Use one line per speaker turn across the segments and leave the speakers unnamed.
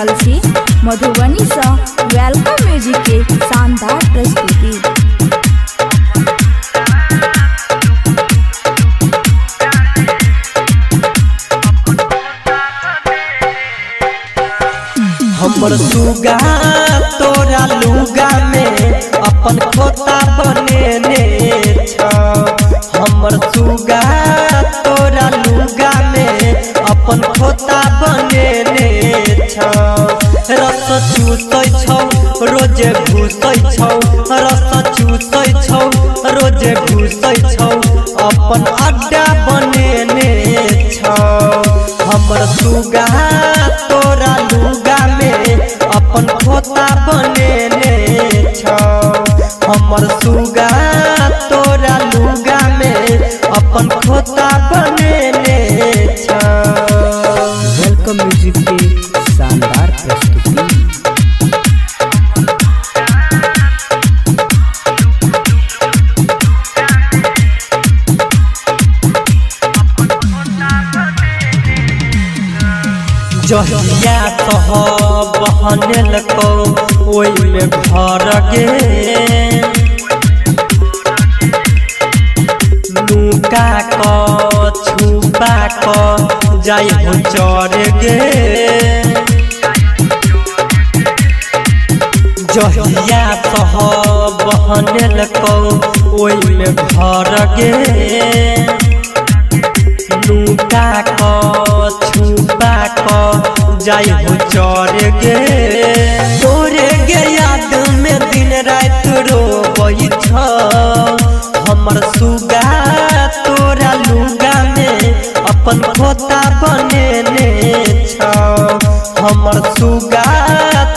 कलसी मधुबनी से welcome music के शानदार प्रस्तुति।
हमर सुगा तोरा लुगा में अपन खोता बनेने छ। हमर सुगा तोरा लुगा में अपन खोता बनेने छ। रस चूसै छौ रोजे घुसै छौ, रस चूसै छौ रोजे घुसै छौ, अपन अड्डा बनेने छ। हमर सुगा तोरा लुगा में अपन खोता बनेने छ। हमर सुगा तोरा लुगा में अपन खोता बनेने छ।
वेलकम म्यूजिक के शानदार प्रस्तुति।
जहिया कह बहनलको ओई में घर गे, लुका क छुपा क जाय हो चर गे। जहिया कह बहनलको ओई में घर गे, लुका क छुपा क जाय हो चर गे। तोरे गे याद में दिन रात रोबै छ। हमर सुगा तोरा लुगा में अपन खोता बनेने छ। हमर सुगा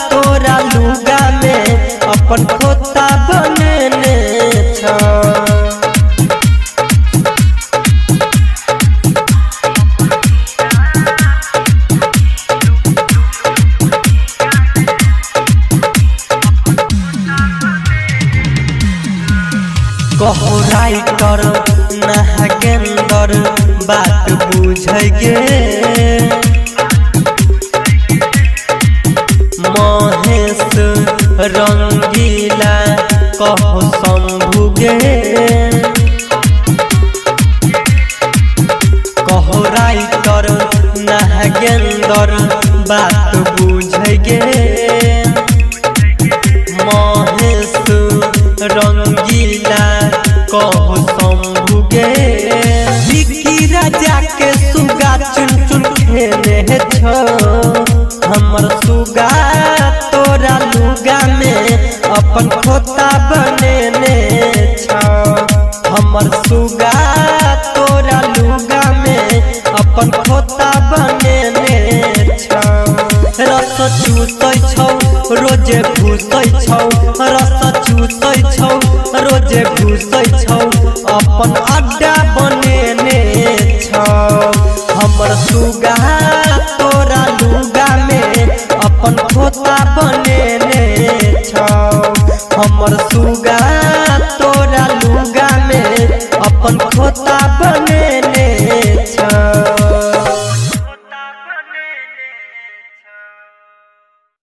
तोरा लुगा में अपन खोता बनेने छ। कहो राइटर नागेंदर बात बुझ गे, महेश रंगीला कहो शंभु गे। कहो राइटर नागेंदर बात बुझ गे, महेश रंगीला कहो शंभु गे। बिक्की राजा के सुगा चुन चुन खेले छ। हमर सुगा तोरा लुगा में अपन खोता बनेने छ। हमर सुगा तोरा लुगा में अपन खोता बनेने छ। रस चूसै छौ रोजे घुसै छौ, रस चूसै छौ रोजे घुसै छौ, अपन अड्डा बनेने छ। हमर सुगा तोरा लुगा में अपन खोता बनेने छ। हमर सुगा तोरा लुगा में अपन खोता बनेने छ।